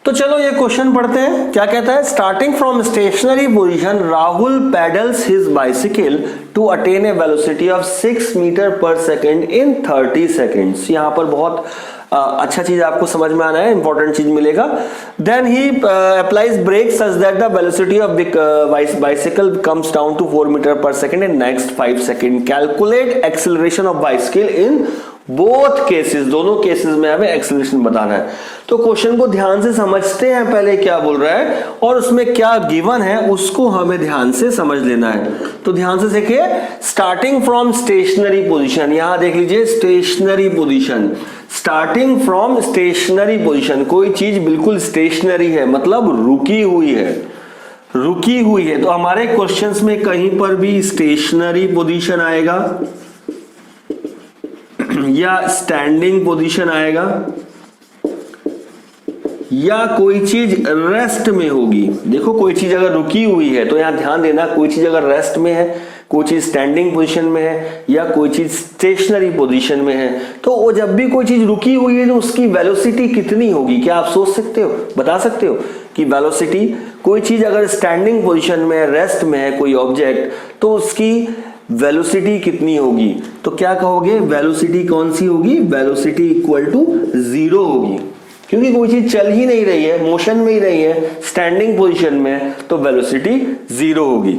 तो चलो ये क्वेश्चन पढ़ते हैं। क्या कहता है, starting from stationary position Rahul pedals his bicycle to attain a velocity of 6 metre per second in 30 seconds. यहां पर बहुत अच्छा चीज आपको समझ में आना है, इंपॉर्टेंट चीज मिलेगा। देन ही applies brake such that the velocity of bicycle comes down to 4 metre per second in next 5 second. Calculate acceleration of bicycle in both cases, दोनों केसेस में हमें एक्सेलरेशन बताना है। तो क्वेश्चन को ध्यान से समझते हैं पहले क्या बोल रहा है और उसमें क्या गिवन है उसको हमें ध्यान से समझ लेना है। तो ध्यान से देखिए, स्टार्टिंग फ्रॉम स्टेशनरी पोजीशन, यहां देख लीजिए stationary position, starting from stationary position, कोई चीज बिल्कुल स्टेशनरी है मतलब रुकी हुई है, रुकी हुई है। तो हमारे क्वेश्चंस में कहीं पर भी स्टेशनरी पोजीशन आएगा या स्टैंडिंग पोजीशन आएगा या कोई चीज रेस्ट में होगी। देखो कोई चीज अगर रुकी हुई है तो यहां ध्यान देना, कोई चीज अगर रेस्ट में है, कोई चीज स्टैंडिंग पोजीशन में है या कोई चीज स्टेशनरी पोजीशन में है, तो वो जब भी कोई चीज रुकी हुई है तो उसकी वेलोसिटी कितनी होगी, क्या आप सोच सकते हो, बता सकते हो कि वेलोसिटी, कोई चीज अगर स्टैंडिंग पोजीशन में है, रेस्ट में है कोई ऑब्जेक्ट, तो उसकी वेलोसिटी कितनी होगी। तो क्या कहोगे, वेलोसिटी कौन सी होगी, वेलोसिटी इक्वल टू 0 होगी, क्योंकि कोई चीज चल ही नहीं रही है, मोशन में ही रही है, स्टैंडिंग पोजीशन में, तो वेलोसिटी 0 होगी।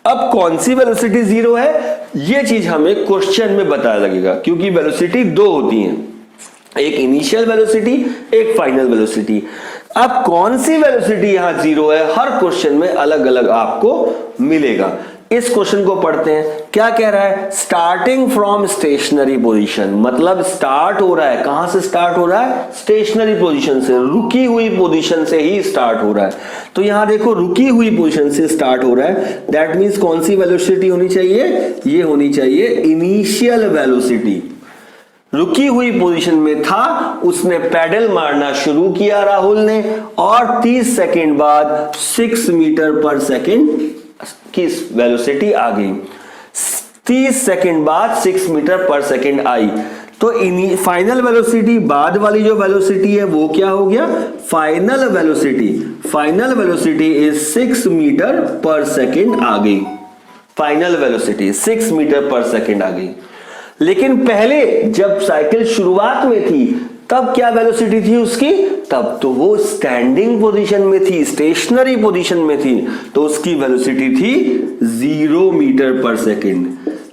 अब कौन सी वेलोसिटी 0 है ये चीज हमें क्वेश्चन में बताया लगेगा, क्योंकि वेलोसिटी 2 होती है, एक इनिशियल वेलोसिटी, एक फाइनल वेलोसिटी। अब कौन सी वेलोसिटी यहां 0 है, हर क्वेश्चन में अलग अलग आपको मिलेगा। इस क्वेश्चन को पढ़ते हैं। क्या कह रहा है, स्टार्टिंग फ्रॉम स्टेशनरी पोजीशन, मतलब स्टार्ट हो रहा है, कहां से स्टार्ट हो रहा है, स्टेशनरी पोजीशन से, रुकी हुई पोजीशन से ही स्टार्ट हो रहा है। तो यहां देखो रुकी हुई पोजीशन से स्टार्ट हो रहा है, दैट मींस कौन सी वेलोसिटी होनी चाहिए, ये होनी चाहिए इनिशियल वेलोसिटी। रुकी हुई पोजीशन में था, उसने पैडल मारना शुरू किया राहुल ने, और 30 सेकेंड बाद 6 मीटर पर सेकेंड की वेलोसिटी आ गई। 30 सेकेंड बाद 6 मीटर पर सेकेंड आई। तो फाइनल वेलोसिटी, बाद वाली जो वेलोसिटी है वो क्या हो गया, final velocity, final velocity is 6 metre per second आ गई, final velocity 6 metre per second आ गई। लेकिन पहले जब साइकिल शुरुआत में थी तब क्या वेलोसिटी थी उसकी, तब तो वो स्टैंडिंग पोजीशन में थी, स्टेशनरी पोजीशन में थी, तो उसकी वेलोसिटी थी 0 मीटर पर सेकेंड।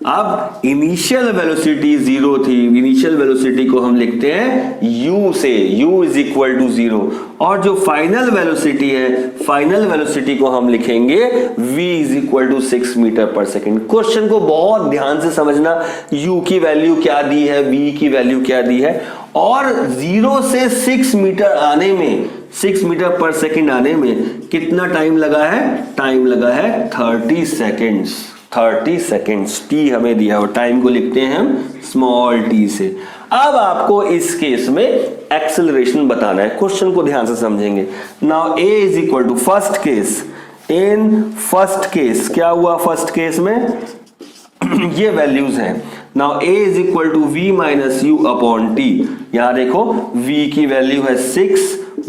अब इनिशियल वेलोसिटी 0 थी, इनिशियल वेलोसिटी को हम लिखते हैं u से, u इज इक्वल टू 0, और जो फाइनल वेलोसिटी है, फाइनल वेलोसिटी को हम लिखेंगे v is equal to 6 metre per second. Question को बहुत ध्यान से समझना, u की वैल्यू क्या दी है, v की वैल्यू क्या दी है, और 0 से 6 मीटर आने में, 6 मीटर पर सेकेंड आने में कितना टाइम लगा है, टाइम लगा है 30 सेकेंड्स, 30 सेकेंड्स। टी हमें दिया और टाइम को लिखते हैं हम स्मॉल टी से। अब आपको इस केस में एक्सेलरेशन बताना है, क्वेश्चन को ध्यान से समझेंगे। Now a is equal to first case, in first case क्या हुआ, फर्स्ट केस में ये वैल्यूज हैं। Now a is equal to v minus u upon t. यहां देखो v की वैल्यू है 6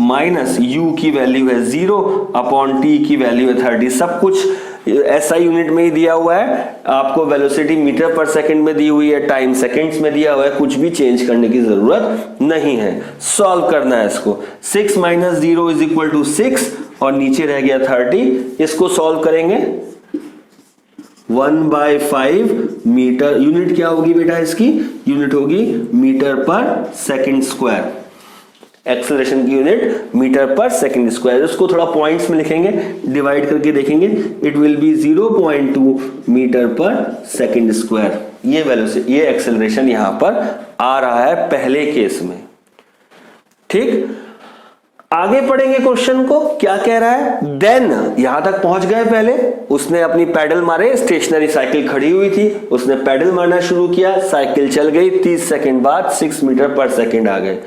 माइनस u की वैल्यू है 0 अपॉन t की वैल्यू है 30। सब कुछ SI यूनिट में ही दिया हुआ है, आपको वेलोसिटी मीटर पर सेकंड में दी हुई है, टाइम सेकंड्स में दिया हुआ है, कुछ भी चेंज करने की जरूरत नहीं है। सॉल्व करना है इसको, 6 माइनस 0 इज इक्वल टू 6 और नीचे रह गया 30। इसको सॉल्व करेंगे 1/5 मीटर, यूनिट क्या होगी बेटा इसकी, यूनिट होगी मीटर पर सेकंड स्क्वायर, एक्सेलरेशन की यूनिट मीटर पर सेकंड स्क्वायर। इसको थोड़ा पॉइंट्स में लिखेंगे, डिवाइड करके देखेंगे, इट विल बी 0.2 मीटर पर सेकंड स्क्वायर। ये वेलोसिटी, ये एक्सेलरेशन यहां पर आ रहा है पहले केस में। ठीक, आगे पढ़ेंगे क्वेश्चन को, क्या कह रहा है, देन यहां तक पहुंच गए। पहले उसने अपनी पैडल मारे, स्टेशनरी साइकिल खड़ी हुई थी, उसने पैडल मारना शुरू किया, साइकिल चल गई, 30 सेकंड बाद 6 मीटर पर सेकंड आ गए।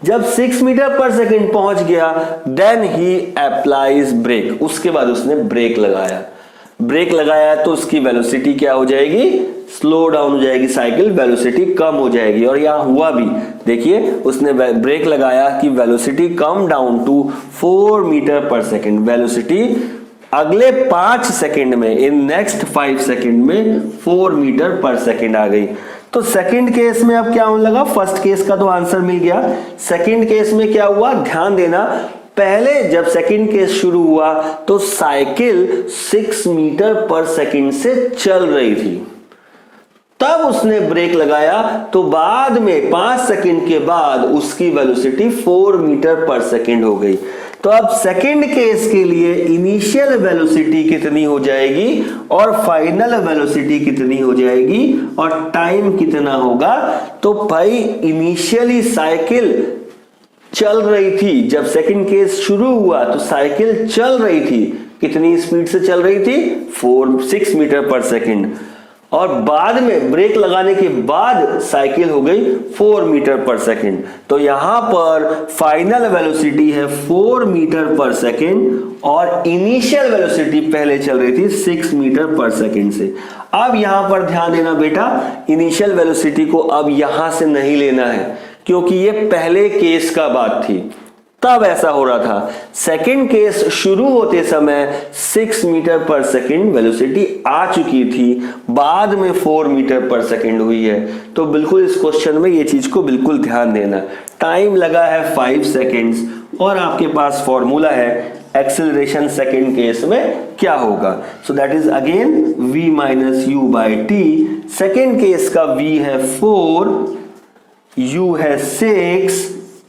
जब 6 मीटर पर सेकंड पहुंच गया, देन ही अप्लाइज ब्रेक, उसके बाद उसने ब्रेक लगाया। ब्रेक लगाया तो उसकी वेलोसिटी क्या हो जाएगी, स्लो डाउन हो जाएगी, साइकिल वेलोसिटी कम हो जाएगी। और यहां हुआ भी, देखिए उसने ब्रेक लगाया कि velocity come down to 4 metre per second. Velocity अगले 5 सेकेंड में, इन नेक्स्ट 5 सेकेंड में 4 मीटर पर सेकेंड आ गई। तो सेकंड केस में अब क्या होने लगा, फर्स्ट केस का तो आंसर मिल गया। सेकंड केस में क्या हुआ, ध्यान देना, पहले जब सेकंड केस शुरू हुआ तो साइकिल 6 मीटर पर सेकंड से चल रही थी, तब उसने ब्रेक लगाया तो बाद में 5 सेकंड के बाद उसकी वेलोसिटी 4 मीटर पर सेकंड हो गई। तो अब सेकंड केस के लिए इनिशियल वेलोसिटी कितनी हो जाएगी और फाइनल वेलोसिटी कितनी हो जाएगी और टाइम कितना होगा। तो भाई इनिशियली साइकिल चल रही थी, जब सेकंड केस शुरू हुआ तो साइकिल चल रही थी, कितनी स्पीड से चल रही थी, 6 मीटर पर सेकंड, और बाद में ब्रेक लगाने के बाद साइकिल हो गई 4 मीटर पर सेकंड। तो यहां पर फाइनल वेलोसिटी है 4 मीटर पर सेकंड और इनिशियल वेलोसिटी पहले चल रही थी 6 मीटर पर सेकंड से। अब यहां पर ध्यान देना बेटा, इनिशियल वेलोसिटी को अब यहां से नहीं लेना है क्योंकि ये पहले केस का बात थी, तब ऐसा हो रहा था। सेकंड केस शुरू होते समय 6 मीटर पर सेकंड वेलोसिटी आ चुकी थी, बाद में 4 मीटर पर सेकंड हुई है। तो बिल्कुल इस क्वेश्चन में ये चीज को बिल्कुल ध्यान देना। टाइम लगा है 5 सेकंड्स और आपके पास फॉर्मूला है एक्सेलरेशन सेकंड केस में क्या होगा। So that is again v minus you by T. Second case का v है 4, u है 6,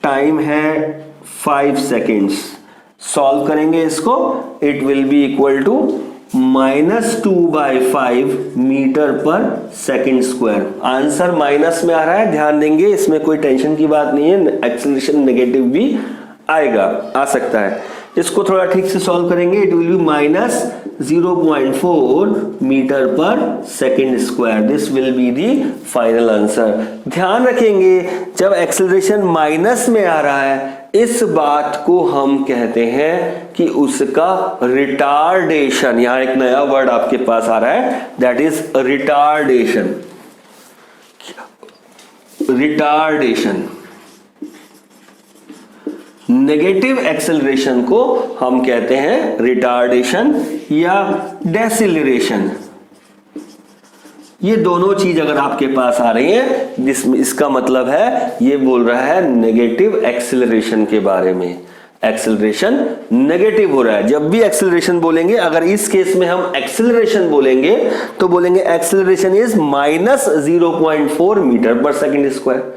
टाइम है 5 सेकेंड्स। सॉल्व करेंगे इसको, it will be equal to -2/5 metre per second square. Answer minus में आ रहा है, ध्यान देंगे, इसमें कोई टेंशन की बात नहीं है, एक्सेलरेशन नेगेटिव भी आएगा, आ सकता है। इसको थोड़ा ठीक से सॉल्व करेंगे, it will B -0.4 metre per second square. This will be the final answer. ध्यान रखेंगे जब एक्सेलरेशन माइनस में आ रहा है, इस बात को हम कहते हैं कि उसका रिटार्डेशन, यहां एक नया वर्ड आपके पास आ रहा है, that is retardation. Retardation, negative acceleration को हम कहते हैं रिटार्डेशन या डेसिलरेशन। ये दोनों चीज अगर आपके पास आ रही है, जिसमें इसका मतलब है ये बोल रहा है नेगेटिव एक्सेलरेशन के बारे में। एक्सेलरेशन नेगेटिव हो रहा है। जब भी एक्सेलरेशन बोलेंगे, अगर इस केस में हम एक्सेलरेशन बोलेंगे तो बोलेंगे acceleration is -0.4 metre per second square.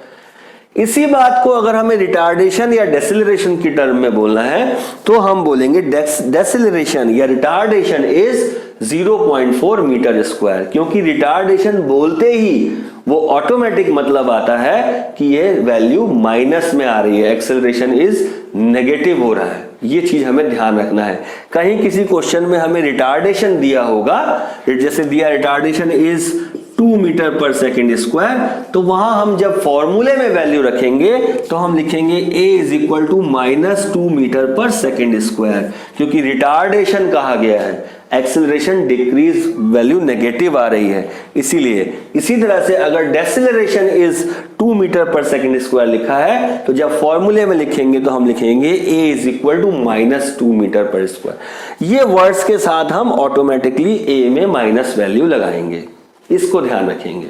इसी बात को अगर हमें रिटार्डेशन या डेसिलरेशन की टर्म में बोलना है तो हम बोलेंगे डेसिलरेशन या रिटार्डेशन इज 0.4 मीटर स्क्वायर, क्योंकि रिटार्डेशन बोलते ही वो ऑटोमेटिक मतलब आता है कि ये वैल्यू माइनस में आ रही है, एक्सेलरेशन इज नेगेटिव हो रहा है। ये चीज हमें ध्यान रखना है। कहीं किसी क्वेश्चन में हमें रिटार्डेशन दिया होगा, जैसे दिया retardation is 2 metre per second square, तो वहां हम जब फॉर्मूले में वैल्यू रखेंगे तो हम लिखेंगे a is equal to -2 metre per second square, क्योंकि रिटार्डेशन कहा गया है, एक्सेलरेशन डिक्रीज वैल्यू नेगेटिव आ रही है, इसीलिए। इसी तरह से अगर deceleration is 2 metre per second square लिखा है तो जब फॉर्मूले में लिखेंगे तो हम लिखेंगे a is equal to -2 metre per square. ये वर्ड्स के साथ हम ऑटोमेटिकली a में माइनस वैल्यू लगाएंगे, इसको ध्यान रखेंगे।